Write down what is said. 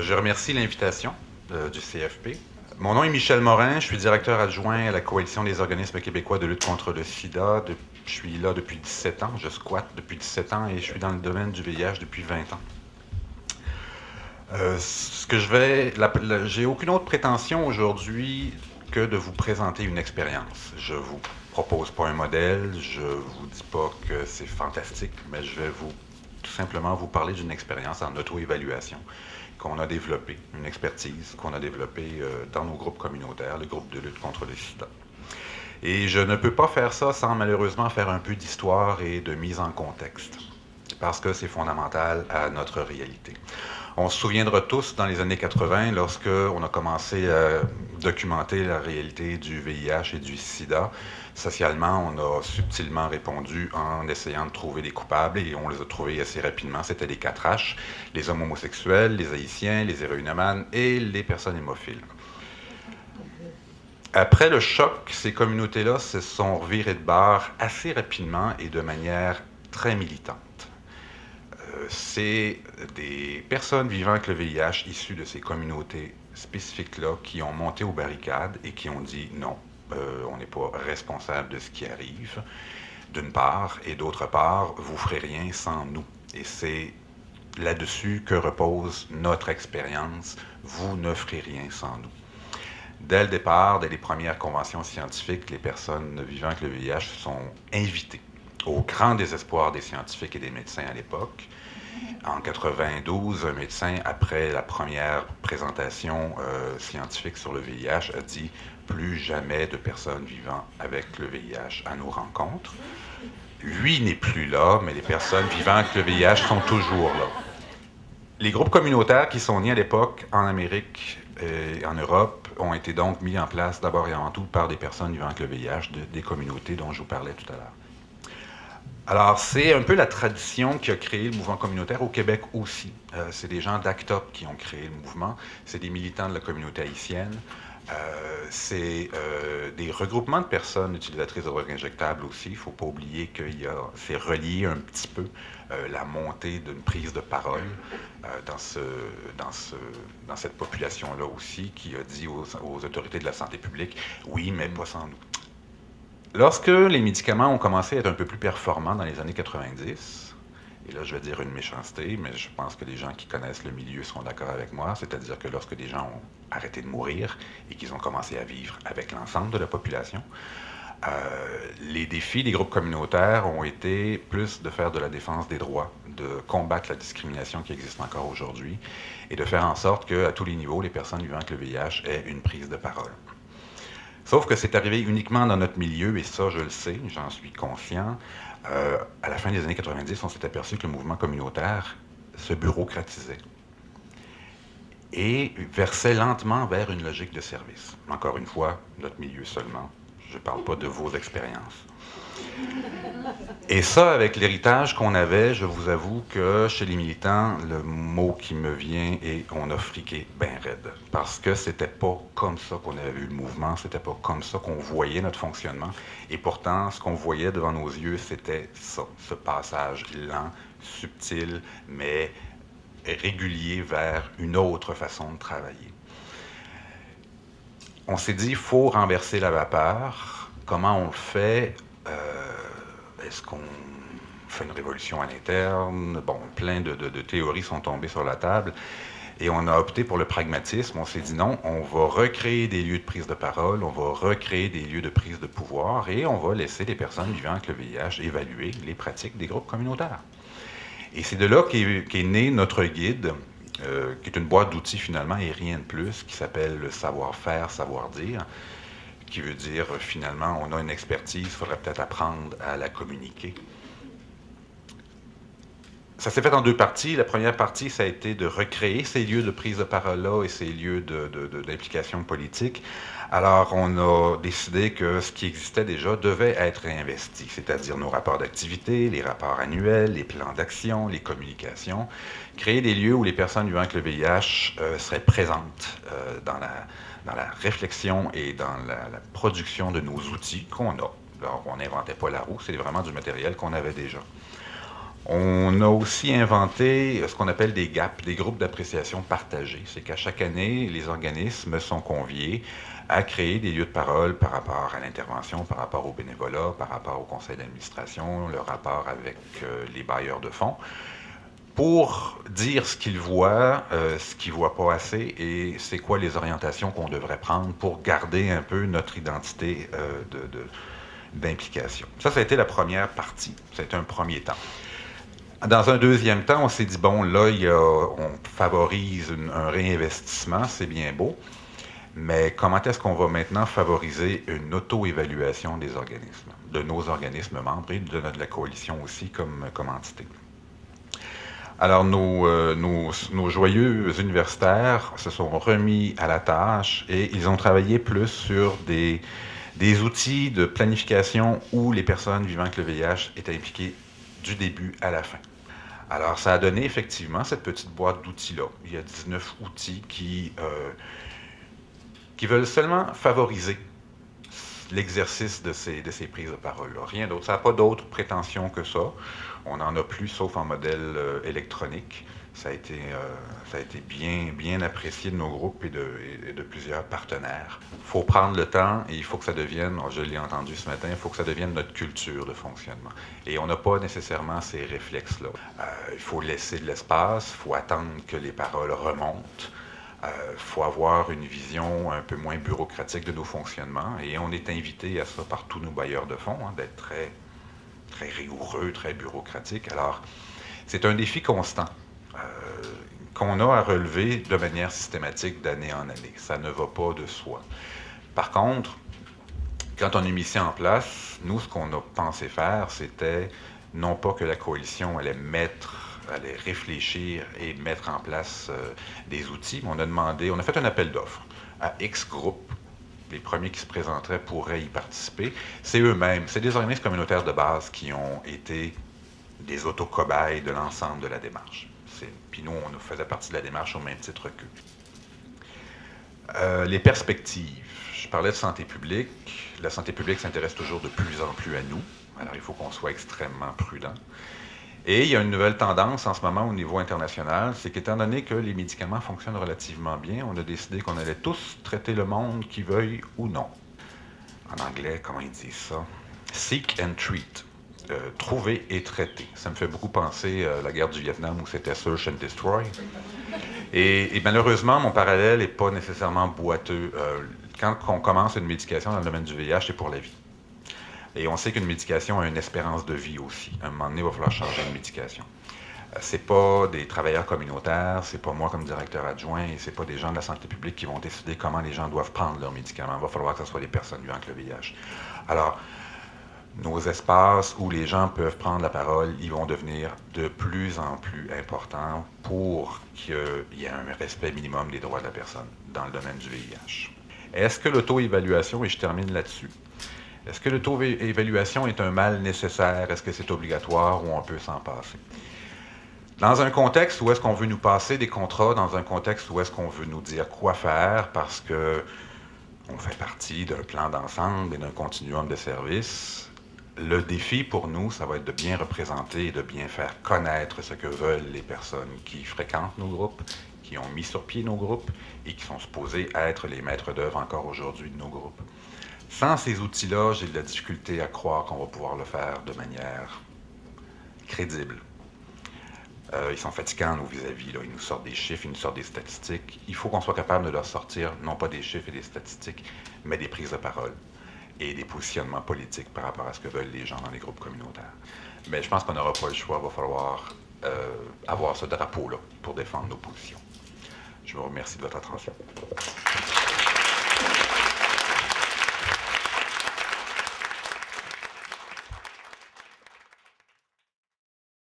Je remercie l'invitation du CFP. Mon nom est Michel Morin, je suis directeur adjoint à la Coalition des organismes québécois de lutte contre le sida. Je suis là depuis 17 ans, je squatte depuis 17 ans et je suis dans le domaine du VIH depuis 20 ans. J'ai aucune autre prétention aujourd'hui que de vous présenter une expérience. Je vous propose pas un modèle, je vous dis pas que c'est fantastique, mais je vais tout simplement vous parler d'une expérience en auto-évaluation qu'on a développée, une expertise qu'on a développée dans nos groupes communautaires, le groupe de lutte contre le sida. Et je ne peux pas faire ça sans malheureusement faire un peu d'histoire et de mise en contexte, parce que c'est fondamental à notre réalité. On se souviendra tous dans les années 80, lorsque on a commencé à documenter la réalité du VIH et du sida. Socialement, on a subtilement répondu en essayant de trouver des coupables et on les a trouvés assez rapidement. C'était les 4 H, les hommes homosexuels, les haïtiens, les héroïnomanes et les personnes hémophiles. Après le choc, ces communautés-là se sont revirées de bord assez rapidement et de manière très militante. C'est des personnes vivant avec le VIH issues de ces communautés spécifiques-là qui ont monté aux barricades et qui ont dit non, on n'est pas responsable de ce qui arrive, d'une part, et d'autre part, vous ferez rien sans nous. Et c'est là-dessus que repose notre expérience, vous ne ferez rien sans nous. Dès le départ, dès les premières conventions scientifiques, les personnes vivant avec le VIH sont invitées, au grand désespoir des scientifiques et des médecins à l'époque. En 92, un médecin, après la première présentation scientifique sur le VIH, a dit « Plus jamais de personnes vivant avec le VIH à nos rencontres ». Lui n'est plus là, mais les personnes vivant avec le VIH sont toujours là. Les groupes communautaires qui sont nés à l'époque en Amérique et en Europe ont été donc mis en place d'abord et avant tout par des personnes vivant avec le VIH, des communautés dont je vous parlais tout à l'heure. Alors, c'est un peu la tradition qui a créé le mouvement communautaire au Québec aussi. C'est des gens d'ACT UP qui ont créé le mouvement. C'est des militants de la communauté haïtienne. C'est des regroupements de personnes utilisatrices de drogues injectables aussi. Il ne faut pas oublier que c'est relié un petit peu la montée d'une prise de parole dans cette population-là aussi, qui a dit aux autorités de la santé publique « Oui, mais pas sans nous ». Lorsque les médicaments ont commencé à être un peu plus performants dans les années 90, et là je vais dire une méchanceté, mais je pense que les gens qui connaissent le milieu seront d'accord avec moi, c'est-à-dire que lorsque des gens ont arrêté de mourir et qu'ils ont commencé à vivre avec l'ensemble de la population, les défis des groupes communautaires ont été plus de faire de la défense des droits, de combattre la discrimination qui existe encore aujourd'hui, et de faire en sorte qu'à tous les niveaux, les personnes vivant avec le VIH aient une prise de parole. Sauf que c'est arrivé uniquement dans notre milieu, et ça, je le sais, j'en suis conscient. À la fin des années 90, on s'est aperçu que le mouvement communautaire se bureaucratisait et versait lentement vers une logique de service. Encore une fois, notre milieu seulement. Je ne parle pas de vos expériences. Et ça, avec l'héritage qu'on avait, je vous avoue que chez les militants, le mot qui me vient est « on a friqué ben raide ». Parce que c'était pas comme ça qu'on avait vu le mouvement, c'était pas comme ça qu'on voyait notre fonctionnement. Et pourtant, ce qu'on voyait devant nos yeux, c'était ça, ce passage lent, subtil, mais régulier vers une autre façon de travailler. On s'est dit, il faut renverser la vapeur. Comment on le fait? Est-ce qu'on fait une révolution à l'interne? Bon, plein de théories sont tombées sur la table. Et on a opté pour le pragmatisme. On s'est dit non, on va recréer des lieux de prise de parole, on va recréer des lieux de prise de pouvoir et on va laisser les personnes vivant avec le VIH évaluer les pratiques des groupes communautaires. Et c'est de là qu'est né notre guide, qui est une boîte d'outils finalement et rien de plus, qui s'appelle le savoir-faire, savoir-dire, qui veut dire finalement on a une expertise, il faudrait peut-être apprendre à la communiquer. Ça s'est fait en 2 parties. La première partie, ça a été de recréer ces lieux de prise de parole-là et ces lieux d'implication politique. Alors, on a décidé que ce qui existait déjà devait être réinvesti, c'est-à-dire nos rapports d'activité, les rapports annuels, les plans d'action, les communications. Créer des lieux où les personnes vivant avec le VIH seraient présentes dans la réflexion et dans la production de nos outils qu'on a. Alors, on n'inventait pas la roue, c'est vraiment du matériel qu'on avait déjà. On a aussi inventé ce qu'on appelle des GAP, des groupes d'appréciation partagés. C'est qu'à chaque année, les organismes sont conviés à créer des lieux de parole par rapport à l'intervention, par rapport au bénévolat, par rapport au conseil d'administration, le rapport avec les bailleurs de fonds, pour dire ce qu'ils voient, ce qu'ils ne voient pas assez et c'est quoi les orientations qu'on devrait prendre pour garder un peu notre identité d'implication. Ça a été la première partie. Ça a été un premier temps. Dans un deuxième temps, on s'est dit, bon, là, on favorise un réinvestissement, c'est bien beau, mais comment est-ce qu'on va maintenant favoriser une auto-évaluation des organismes, de nos organismes membres et de la coalition aussi comme entité? Alors, nos joyeux universitaires se sont remis à la tâche et ils ont travaillé plus sur des outils de planification où les personnes vivant avec le VIH étaient impliquées du début à la fin. Alors, ça a donné effectivement cette petite boîte d'outils-là. Il y a 19 outils qui veulent seulement favoriser l'exercice de ces prises de parole-là. Rien d'autre. Ça n'a pas d'autre prétention que ça. On n'en a plus, sauf en modèle électronique. Ça a été bien apprécié de nos groupes et de plusieurs partenaires. Il faut prendre le temps et il faut que ça devienne, je l'ai entendu ce matin, il faut que ça devienne notre culture de fonctionnement. Et on n'a pas nécessairement ces réflexes-là. Il faut laisser de l'espace, il faut attendre que les paroles remontent. Il faut avoir une vision un peu moins bureaucratique de nos fonctionnements et on est invité à ça par tous nos bailleurs de fonds, d'être très, très rigoureux, très bureaucratique. Alors, c'est un défi constant qu'on a à relever de manière systématique d'année en année. Ça ne va pas de soi. Par contre, quand on a mis ça en place, nous, ce qu'on a pensé faire, c'était non pas que la coalition allait réfléchir et mettre en place des outils, mais on a fait un appel d'offres à X groupes. Les premiers qui se présenteraient pourraient y participer. C'est eux-mêmes, c'est des organismes communautaires de base qui ont été des autocobayes de l'ensemble de la démarche. Puis nous, on faisait partie de la démarche au même titre qu'eux. Les perspectives. Je parlais de santé publique. La santé publique s'intéresse toujours de plus en plus à nous. Alors, il faut qu'on soit extrêmement prudent. Et il y a une nouvelle tendance en ce moment au niveau international, c'est qu'étant donné que les médicaments fonctionnent relativement bien, on a décidé qu'on allait tous traiter le monde, qui veuille ou non. En anglais, comment ils disent ça? Seek and treat. Trouver et traiter. Ça me fait beaucoup penser à la guerre du Vietnam où c'était Search and Destroy. Et malheureusement, mon parallèle n'est pas nécessairement boiteux. Quand on commence une médication dans le domaine du VIH, c'est pour la vie. Et on sait qu'une médication a une espérance de vie aussi. À un moment donné, il va falloir changer de médication. C'est pas des travailleurs communautaires, c'est pas moi comme directeur adjoint, et c'est pas des gens de la santé publique qui vont décider comment les gens doivent prendre leurs médicaments. Il va falloir que ce soit des personnes vivant avec le VIH. Alors, nos espaces où les gens peuvent prendre la parole, ils vont devenir de plus en plus importants pour qu'il y ait un respect minimum des droits de la personne dans le domaine du VIH. Est-ce que l'auto-évaluation, et je termine là-dessus, est-ce que l'auto-évaluation est un mal nécessaire? Est-ce que c'est obligatoire ou on peut s'en passer? Dans un contexte où est-ce qu'on veut nous passer des contrats, dans un contexte où est-ce qu'on veut nous dire quoi faire parce que on fait partie d'un plan d'ensemble et d'un continuum de services, le défi pour nous, ça va être de bien représenter et de bien faire connaître ce que veulent les personnes qui fréquentent nos groupes, qui ont mis sur pied nos groupes et qui sont supposés être les maîtres d'œuvre encore aujourd'hui de nos groupes. Sans ces outils-là, j'ai de la difficulté à croire qu'on va pouvoir le faire de manière crédible. Ils sont fatigants, nos vis-à-vis. Là. Ils nous sortent des chiffres, ils nous sortent des statistiques. Il faut qu'on soit capable de leur sortir, non pas des chiffres et des statistiques, mais des prises de parole et des positionnements politiques par rapport à ce que veulent les gens dans les groupes communautaires. Mais je pense qu'on n'aura pas le choix. Il va falloir avoir ce drapeau-là pour défendre nos positions. Je vous remercie de votre attention.